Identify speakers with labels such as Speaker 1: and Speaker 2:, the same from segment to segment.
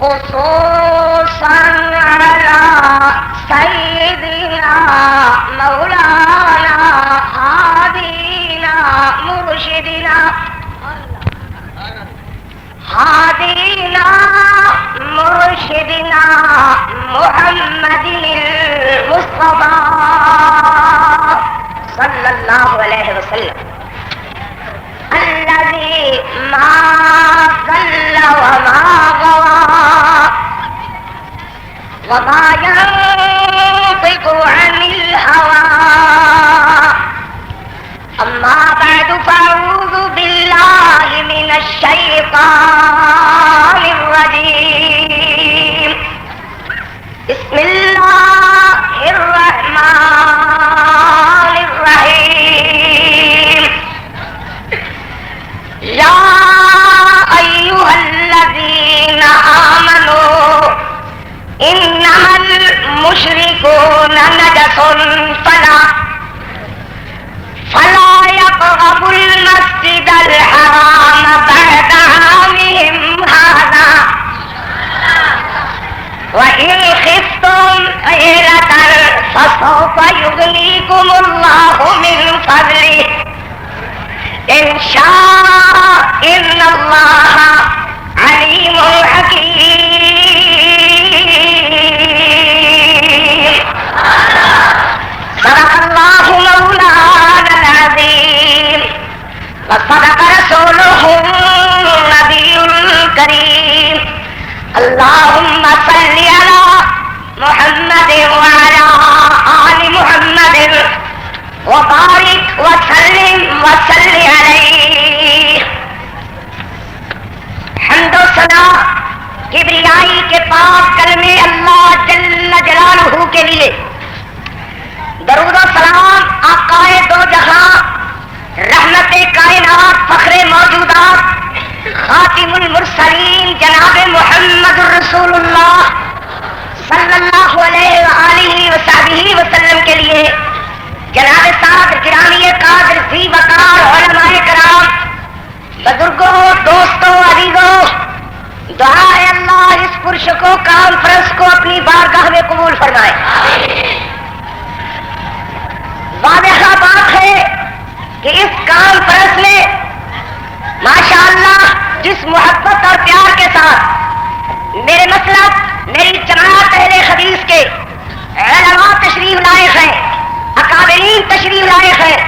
Speaker 1: خصوصا على سيدنا مولانا هادينا مرشدنا محمد المصطفى صلى الله عليه وسلم الذي ما ضل وما غوى وما ينطق عن الهوى أما بعد فأعوذ بالله من الشيطان الرجيم بسم الله الرحمن الرحيم يا أيها الذين آمنوا إنما المشركون نجس فلا يقربوا المسجد الحرام بعد عامهم هذا وإن خفتم عيلة فسوف يغنيكم الله من فضله إن شاء إن الله عليم حكيم صدق الله مولانا العظيم وصدق رسوله النبي الكريم اللهم صل على محمد وعلى آل محمد وبارك وسلم عليه حمد و ثنا کبریائی کے پاک کلمے اللہ جل جلالہ کے لیے، درود و سلام آقائے دو جہاں رحمت کائنات فخر موجودات خاتم المرسلین جناب محمد رسول اللہ صلی اللہ علیہ وآلہ وصحبہ وسلم کے لیے، جناب صاحب گرامی قادر فی وقار علماء کرام، بزرگوں، دوستوں، عزیزوں، دعا ہے اللہ اس پرش کو کانفرنس کو اپنی بارگاہ میں قبول فرمائے۔ واضح بات ہے کہ اس کانفرنس میں ماشاءاللہ جس محبت اور پیار کے ساتھ میرے مسلک میری جماعت اہل حدیث کے علماء تشریف لائے ہیں، اکابرین تشریف لائے ہیں،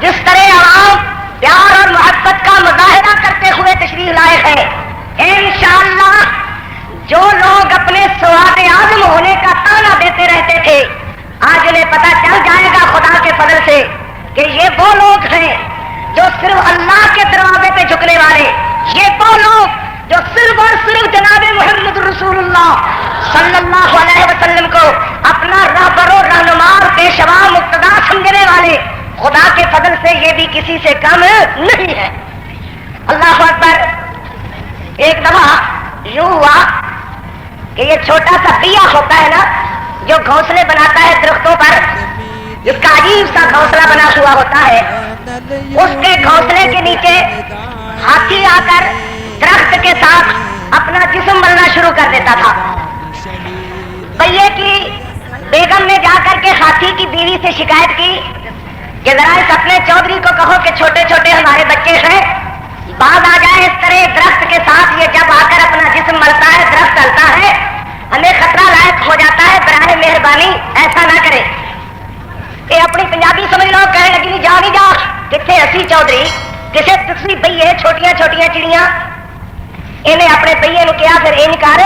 Speaker 1: جس طرح عوام پیار اور محبت کا مظاہرہ کرتے ہوئے تشریف لائے ہیں، انشاءاللہ جو لوگ اپنے سواد اعظم ہونے کا تانا دیتے رہتے تھے، آج انہیں پتہ چل جائے گا خدا کے فضل سے کہ یہ وہ لوگ ہیں جو صرف اللہ کے دروازے پہ جھکنے والے، یہ وہ لوگ جو صرف اور صرف جناب محمد رسول اللہ صلی اللہ علیہ وسلم کو اپنا رہبر و رہنما اور پیشوا مقتدا سمجھنے والے، خدا کے فضل سے یہ بھی کسی سے کم نہیں ہے۔ اللہ اکبر۔ ایک دفعہ یوں ہوا کہ یہ چھوٹا سا پیا ہوتا ہے نا جو گھونسلے بناتا ہے درختوں پر، جس کا عجیب سا گھونسلہ بنا ہوا ہوتا ہے، اس کے گھونسلے کے نیچے ہاتھی آ کر درخت کے ساتھ اپنا جسم ملنا شروع کر دیتا تھا۔ پہیے کی بیگم نے جا کر کے ہاتھی کی بیوی سے شکایت کی کہ ذرا اس اپنے چودھری کو کہو کہ چھوٹے چھوٹے ہمارے بچے ہیں، بعد آ جائے اس طرح درخت کے ساتھ یہ جب آ کر اپنا جسم ملتا ہے، درخت چلتا ہے، ہمیں خطرہ لائق ہو جاتا ہے، براہ مہربانی ایسا نہ کرے۔ یہ اپنی پنجابی سمجھ لو، کہنے لگی نہیں جا نہیں جا، کتنے اسی چودھری کسے تسی بئیے چھوٹیاں چھوٹیاں چڑیاں، انہیں اپنے بئیے نو کیا پھر ان کر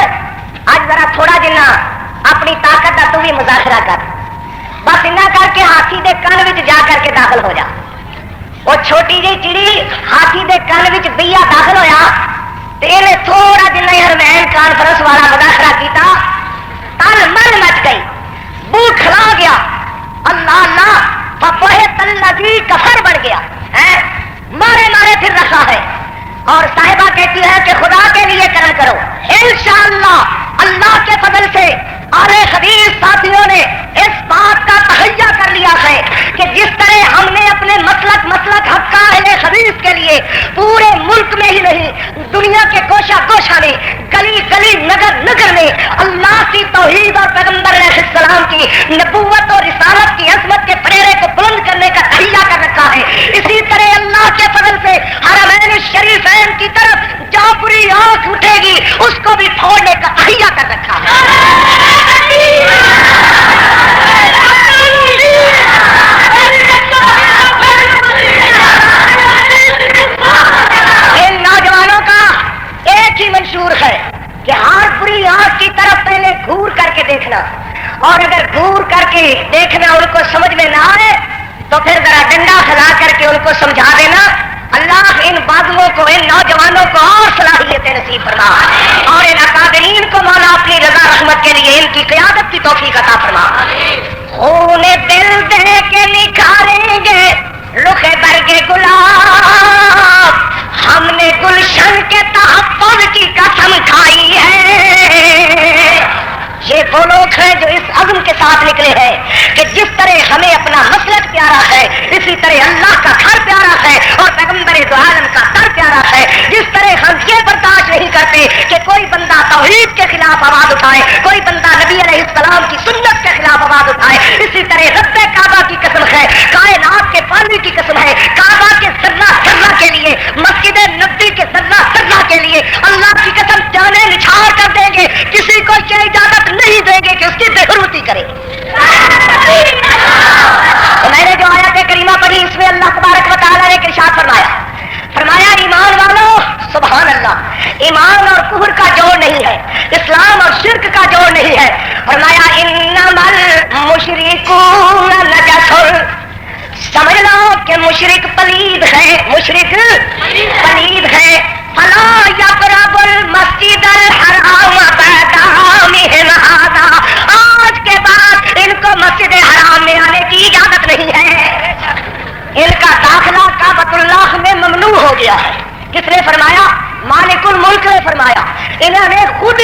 Speaker 1: اج ذرا تھوڑا جنا اپنی طاقت کا تو بھی مظاہرہ کر، بس اتنا کر کے ہاتھی دے کن وچ جا کر کے داخل ہو جا۔ وہ چھوٹی جی چڑی ہاتھی دے کن وچ بیا داخل ہویا تے انہیں تھوڑا جنا ہرمین کانفرنس والا مظاہرہ کیتا، تل مل مچ گئی، بو کھلا گیا، اللہ اللہ فبہت الذی کفر بن گیا ہے، مارے مارے پھر رکھا ہے۔ اور صاحبہ کہتی ہے کہ خدا کے لیے کرم کرو، انشاءاللہ اللہ کے فضل سے اہل حدیث ساتھیوں نے اس بات کا تہیہ کر لیا ہے کہ جس طرح ہم نے اپنے مسلک حقہ اہل حدیث کے لیے پورے ملک میں ہی نہیں دنیا کے گوشہ گوشہ میں، گلی گلی، نگر اور اگر دور کر کے دیکھنا ان کو سمجھ میں نہ آئے تو پھر ذرا ڈنڈا کھلا کر کے ان کو سمجھا دینا. اللہ ان بادلوں کو، ان نوجوانوں کو اور صلاحیتیں نصیب فرما، اور ان اکابرین کو مولا اپنی رضا رحمت کے لیے ان کی قیادت کی توفیق عطا فرما. خون دل دے کے نکھاریں گے رخ برگ گلاب، ہم نے گلشن کے تحفظ کی قسم کھائی ہے. یہ وہ لوگ ہیں جو اس عزم کے ساتھ نکلے ہیں کہ جس طرح ہمیں اپنا مسلک پیارا ہے اسی طرح اللہ کا گھر پیارا ہے اور پیغمبر دو عالم کا در پیارا ہے. جس طرح ہم یہ برداشت نہیں کرتے کہ کوئی بندہ توحید کے خلاف آواز اٹھائے، کوئی بندہ نبی علیہ السلام کی سنت کے خلاف آواز اٹھائے، اسی طرح رب کعبہ کی قسم ہے، کائنات کے پانی کی قسم ہے، کعبہ کے ذرہ ذرہ کے لیے، مسجد نبی کے ذرہ ذرہ کے لیے اللہ کی قسم جانے نچھاڑ کر دیں گے. کسی کو یہ اجازت نہیں دیں گے کہ اس کی بے حرمتی کرے. تو میں نے جو آیت کریمہ پڑھی اس میں اللہ تبارک و تعالیٰ نے ارشاد فرمایا ایمان والو، سبحان اللہ، ایمان اور کفر کا جوڑ نہیں ہے، اسلام اور شرک کا جوڑ نہیں ہے. فرمایا انما المشرکون نجس، سمجھ لو کہ مشرک پلید ہے، مشرک پلید ہے. فلا یقرب المسجد الحرام بعد عامهم هذا، آج کے بعد ان کو مسجد حرام میں آنے کی اجازت نہیں ہے. ان کا داخلہ کعبۃ اللہ میں ممنوع ہو گیا ہے. کس نے فرمایا؟ مالک الملک نے فرمایا. انہوں نے خود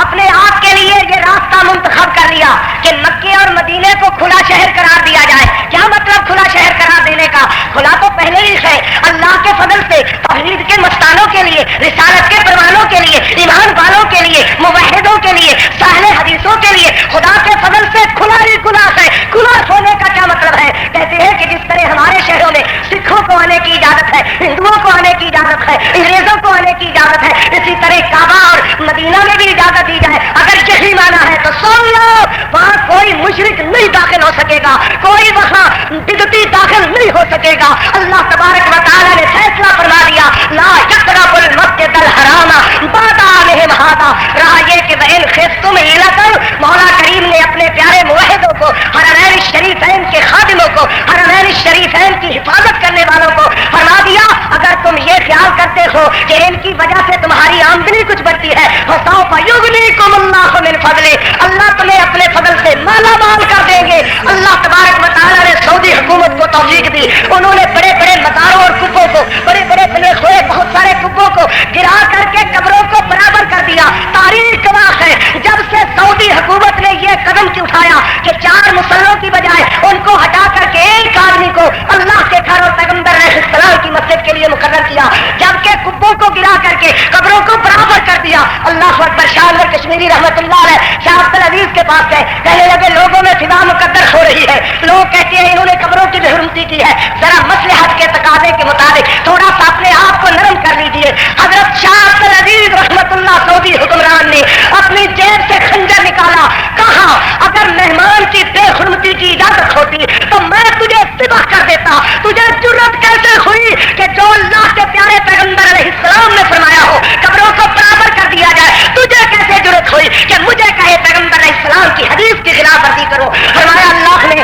Speaker 1: اپنے آپ کے لیے یہ راستہ منتخب کر لیا کہ مکے اور مدینے کو کھلا شہر قرار دیا جائے. کیا مطلب کھلا شہر قرار دینے کا؟ کھلا تو پہلے ہی ہے، اللہ کے فضل سے توحید کے مستانوں کے لیے، رسالت کے پروانوں کے لیے، ایمان والوں کے لیے، موحدوں کے لیے، صالح حدیثوں کے لیے خدا کے فضل سے کھلا ہی کھلا ہے. کھلا ہونے کا کیا مطلب ہے؟ کہتے ہیں کہ جس طرح ہمارے شہروں میں سکھوں کو آنے کی اجازت ہے، ہندوؤں کو آنے کی اجازت ہے، انگریزوں کو آنے کی اجازت ہے، اسی طرح کعبہ اور مدینہ میں بھی اجازت دی جائے. اگر یہی مانا ہے تو سن لو، وہاں کوئی مشرک نہیں داخل ہو سکے گا، کوئی وہاں بدعتی داخل نہیں ہو سکے گا. اللہ تبارک و تعالیٰ نے فیصلہ فرما دیا لا یقرب المسجد الحرام بعد عامهم هذا. رہا یہ کہ وَإِنْ خِفْتُمْ عِلَةً، مولا کریم نے اپنے پیارے موحدوں کو، حرمین شریفین کے خادموں کو، حرمین شریفین کی حفاظت کرنے والوں کو فرما دیا اگر تم یہ خیال کرتے ہو کہ ان کی وجہ سے تمہاری آمدنی کچھ بڑھتی ہے، فَسَوْفَ يُغْنِيكُمُ اللَّهُ مِنْ فَضْلِهِ، اللہ تمہیں اپنے فضل سے مالا مال کر دیں گے. اللہ تبارک و تعالیٰ نے سعودی حکومت کو توفیق دی، انہوں نے بڑے بڑے مزاروں اور کبوں کو، بڑے بڑے بنے ہوئے بہت سارے کبوں کو گرا کر کے قبروں کو برابر کر دیا. تاریخ گواہ ہے جب سے سعودی حکومت نے یہ قدم اٹھایا کہ 4 مسلوں کی بجائے ان کو ہٹا کر کے ایک آدمی کو اللہ کے گھر اور پیغمبر علیہ السلام کی مسجد کے لیے مقرر کیا، جبکہ کبوں کو گرا کر کے قبروں کو برابر کر دیا. اللہ اکبر. شاہ کشمیری رحمت اللہ علیہ شاہ عبد العزیز کے پاس گئے، کہنے لگے لوگوں میں فضا مقدر ہو رہی ہے، لوگ کہتے ہیں انہوں نے قبروں کی بے حرمتی کی ہے، ذرا مصلحت کے تقاضے کے مطابق تھوڑا سا اپنے آپ کو نرم کر لیجیے. حضرت شاہ عبد العزیز رحمت اللہ سعودی حکمران نے اپنی جیب سے خنجر نکالا، کہا اگر مہمان کی بے حرمتی کی اجازت ہوتی تو میں تجھے ذبح کر دیتا. تجھے جرأت کیسے ہوئی کہ جو اللہ کے پیارے پیغمبر علیہ السلام نے فرمایا ہو قبروں کو برابر کر دیا جائے، تجھے کیسے جرأت ہوئی کہ مجھے کہے پیغمبر علیہ السلام کی حدیث کی خلاف ورزی کرو؟ فرمایا اللہ نے.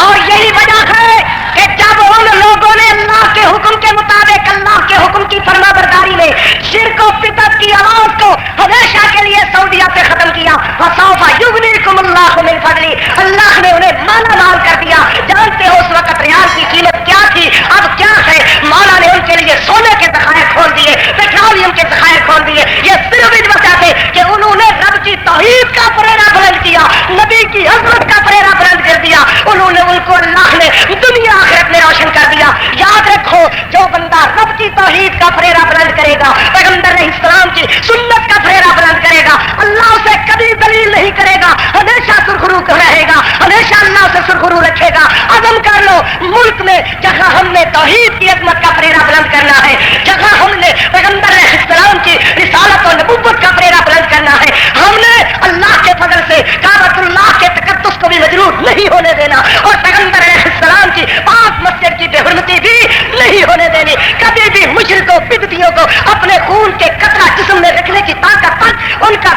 Speaker 1: اور یہی وجہ ہے کہ جب ان لوگوں نے اللہ کے حکم کے مطابق اللہ کے حکم کی فرما برداری میں شرک و بدعت کی آواز کو ہمیشہ کے لیے سعودیہ سے ختم کیا، فَسَوْفَ يُغْنِيكُمُ اللَّهُ مِنْ فَضْلِهِ، اللہ نے انہیں مالا مال کر دیا. جانتے ہو اس وقت ریال کی قیمت کیا تھی، اب کیا ہے؟ مولا نے ان کے لیے سونے کے ذخائر کھول دیے، پیٹرولیم کے ذخائر کھول دیے. یہ صرف اس وجہ سے کہ انہوں نے رب کی توحید کا پریرا بلند کیا، نبی کی عظمت کا پریرا بلند کر دیا. انہوں نے ان کو اللہ نے دنیا آخرت میں روشن کر دیا. یاد رکھو جو بندہ رب کی توحید کا پریرا بلند کرے گا، پیغمبر علیہ السلام کی سنت کا پریرا بلند کرے گا، اللہ اسے کبھی دلیل نہیں کرے گا، ہمیشہ سرخرو رہے گا، ہمیشہ اللہ سے سرخرو رکھے گا. عزم کر لو ملک میں جگہ ہم نے توحید کی عظمت کا پریرا بلند کرنا ہے، جگہ ہم نے پیغمبر علیہ السلام کی رسالت اور نبوت کا پریرا بلند کرنا ہے. ہم نے اللہ کے فضل سے کعبۃ اللہ کے تقدس کو بھی مجروح نہیں ہونے دینا اور پیغمبر علیہ السلام کی پاک مسجد کی بے حرمتی بھی نہیں ہونے دینی. کبھی بھی مشرکوں بدعتیوں کو اپنے خون کے قطرہ جسم میں رکھنے کی طاقت پر ان کا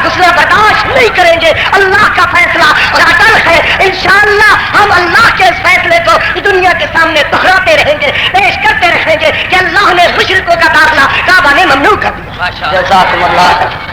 Speaker 1: انشاءاللہ ہم اللہ کے اس فیصلے کو دنیا کے سامنے دہراتے رہیں گے، پیش کرتے رہیں گے کہ اللہ نے مشرکوں کا داخلہ کعبہ نے ممنوع کر دیا۔
Speaker 2: جزاکم اللہ۔